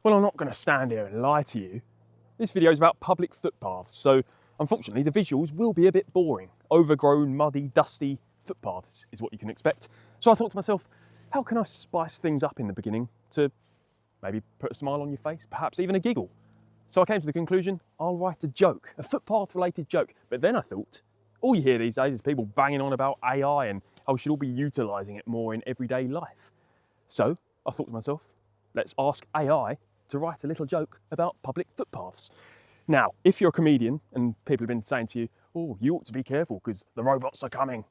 Well, I'm not going to stand here and lie to you. This video is about public footpaths, so unfortunately the visuals will be a bit boring. Overgrown, muddy, dusty footpaths is what you can expect. So I thought to myself, how can I spice things up in the beginning to maybe put a smile on your face, perhaps even a giggle? So I came to the conclusion, I'll write a joke, a footpath-related joke. But then I thought, all you hear these days is people banging on about AI and how we should all be utilising it more in everyday life. So I thought to myself, let's ask AI to write a little joke about public footpaths. Now, if you're a comedian and people have been saying to you, oh, you ought to be careful because the robots are coming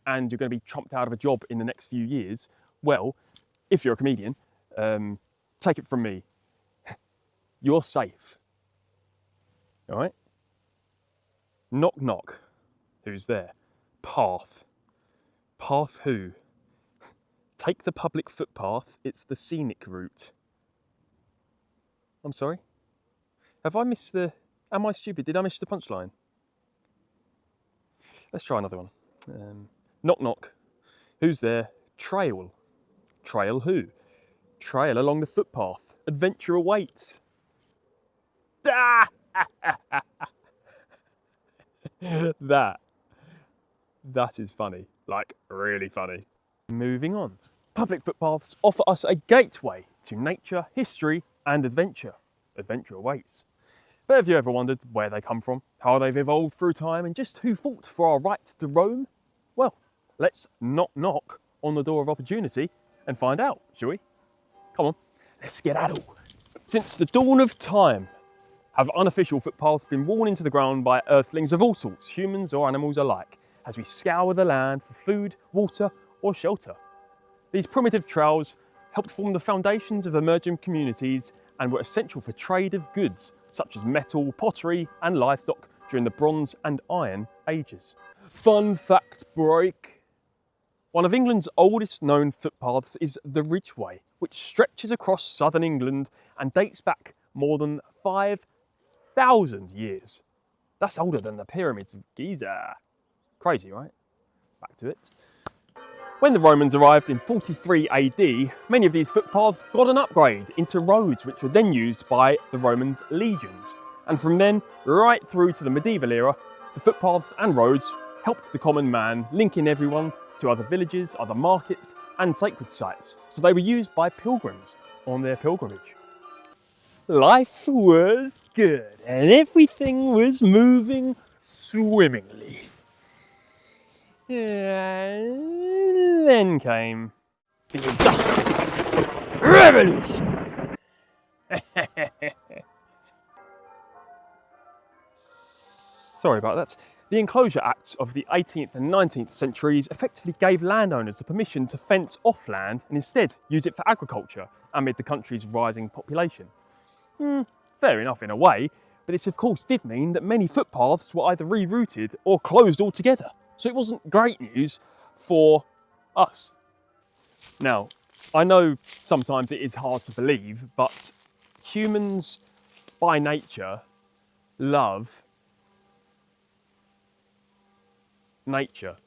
and you're going to be chomped out of a job in the next few years, well, if you're a comedian, take it from me, you're safe. All right? Knock, knock. Who's there? Path. Path who? Take the public footpath, it's the scenic route. I'm sorry? Have I missed the... Am I stupid? Did I miss the punchline? Let's try another one. Knock, knock. Who's there? Trail. Trail who? Trail along the footpath. Adventure awaits. Ah! That is funny. Like, really funny. Moving on. Public footpaths offer us a gateway to nature, history, and adventure. Adventure awaits. But have you ever wondered where they come from, how they've evolved through time, and just who fought for our right to roam? Well, let's knock knock on the door of opportunity and find out, shall we? Come on, let's skedaddle. Since the dawn of time, have unofficial footpaths been worn into the ground by earthlings of all sorts, humans or animals alike, as we scour the land for food, water, or shelter. These primitive trails helped form the foundations of emerging communities and were essential for trade of goods, such as metal, pottery, and livestock during the Bronze and Iron Ages. Fun fact break. One of England's oldest known footpaths is the Ridgeway, which stretches across southern England and dates back more than 5,000 years. That's older than the pyramids of Giza. Crazy, right? Back to it. When the Romans arrived in 43 AD, many of these footpaths got an upgrade into roads which were then used by the Romans' legions. And from then, right through to the medieval era, the footpaths and roads helped the common man, linking everyone to other villages, other markets, and sacred sites. So they were used by pilgrims on their pilgrimage. Life was good and everything was moving swimmingly. And then came the Industrial Revolution. Sorry about that. The Enclosure Acts of the 18th and 19th centuries effectively gave landowners the permission to fence off land and instead use it for agriculture amid the country's rising population. Fair enough in a way, but this of course did mean that many footpaths were either rerouted or closed altogether. So it wasn't great news for us. Now, I know sometimes it is hard to believe, but humans by nature love nature.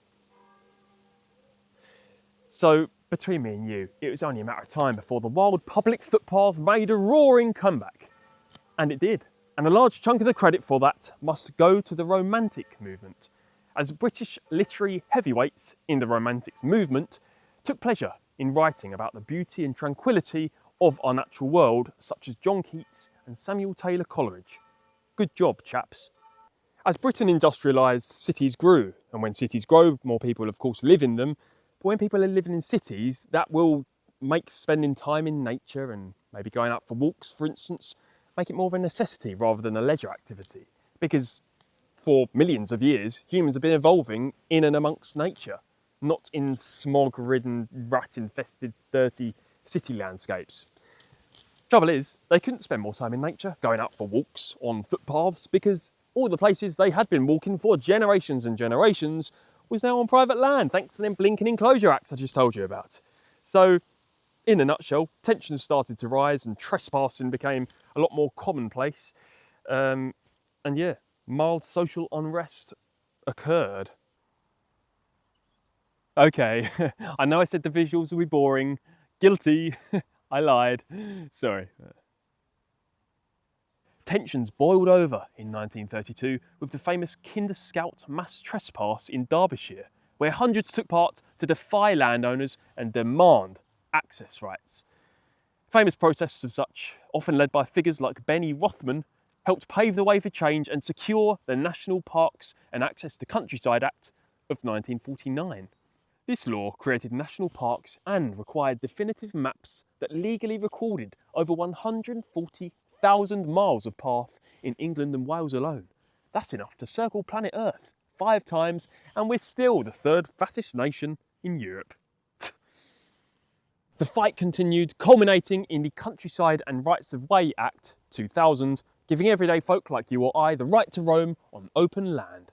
So between me and you, it was only a matter of time before the wild public footpath made a roaring comeback. And it did. And a large chunk of the credit for that must go to the Romantic movement, as British literary heavyweights in the Romantics movement took pleasure in writing about the beauty and tranquility of our natural world, such as John Keats and Samuel Taylor Coleridge. Good job, chaps. As Britain industrialised, cities grew, and when cities grow, more people of course live in them, but when people are living in cities, that will make spending time in nature and maybe going out for walks, for instance, make it more of a necessity rather than a leisure activity, because for millions of years, humans have been evolving in and amongst nature, not in smog-ridden, rat-infested, dirty city landscapes. Trouble is, they couldn't spend more time in nature, going out for walks on footpaths, because all the places they had been walking for generations and generations was now on private land, thanks to them blinking Enclosure Acts I just told you about. So, in a nutshell, tensions started to rise and trespassing became a lot more commonplace. And yeah, mild social unrest occurred. Okay, I know I said the visuals would be boring. Guilty. I lied. Sorry. Tensions boiled over in 1932 with the famous Kinder Scout mass trespass in Derbyshire, where hundreds took part to defy landowners and demand access rights. Famous protests of such, often led by figures like Benny Rothman, helped pave the way for change and secure the National Parks and Access to Countryside Act of 1949. This law created national parks and required definitive maps that legally recorded over 140,000 miles of path in England and Wales alone. That's enough to circle planet Earth 5 times, and we're still the 3rd fattest nation in Europe. The fight continued, culminating in the Countryside and Rights of Way Act 2000, giving everyday folk like you or I the right to roam on open land.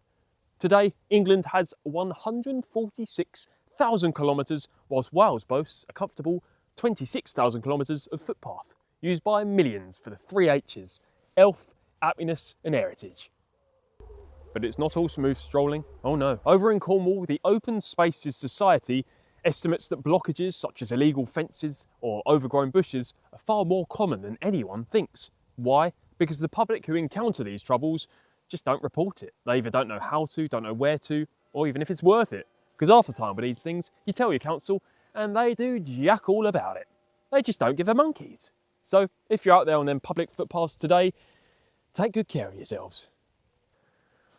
Today, England has 146,000 kilometres, whilst Wales boasts a comfortable 26,000 kilometres of footpath, used by millions for the 3 H's: health, happiness and heritage. But it's not all smooth strolling. Oh no. Over in Cornwall, the Open Spaces Society estimates that blockages such as illegal fences or overgrown bushes are far more common than anyone thinks. Why? Because the public who encounter these troubles just don't report it. They either don't know how to, don't know where to, or even if it's worth it. Because half the time with these things, you tell your council and they do jack all about it. They just don't give a monkeys. So if you're out there on them public footpaths today, take good care of yourselves.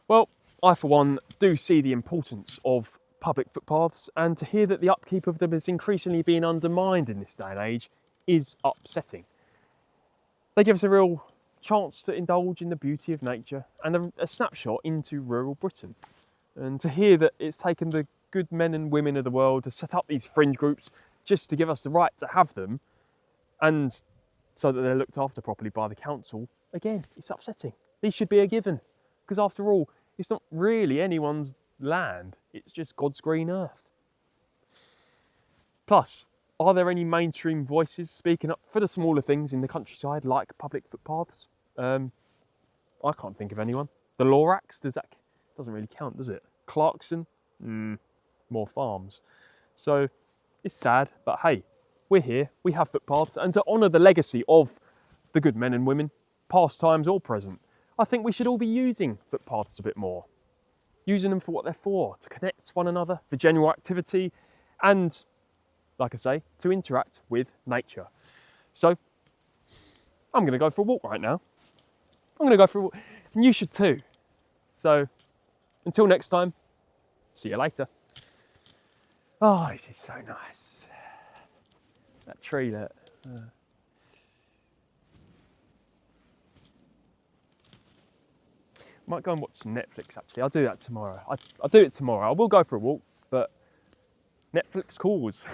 Well, I for one do see the importance of public footpaths, and to hear that the upkeep of them is increasingly being undermined in this day and age is upsetting. They give us a real chance to indulge in the beauty of nature and a snapshot into rural Britain. And to hear that it's taken the good men and women of the world to set up these fringe groups just to give us the right to have them, and so that they're looked after properly by the council, again, it's upsetting. These should be a given, because after all, it's not really anyone's land, it's just God's green earth. Plus, are there any mainstream voices speaking up for the smaller things in the countryside, like public footpaths? I can't think of anyone. The Lorax, doesn't really count, does it? Clarkson? More farms. So it's sad, but hey, we're here, we have footpaths, and to honour the legacy of the good men and women, past times or present, I think we should all be using footpaths a bit more. Using them for what they're for, to connect one another, for general activity, and, like I say, to interact with nature. So, I'm going to go for a walk right now. I'm going to go for a walk, and you should too. So, until next time, see you later. Oh, this is so nice. That tree there. Might go and watch some Netflix actually. I'll do that tomorrow. I'll do it tomorrow. I will go for a walk, but Netflix calls.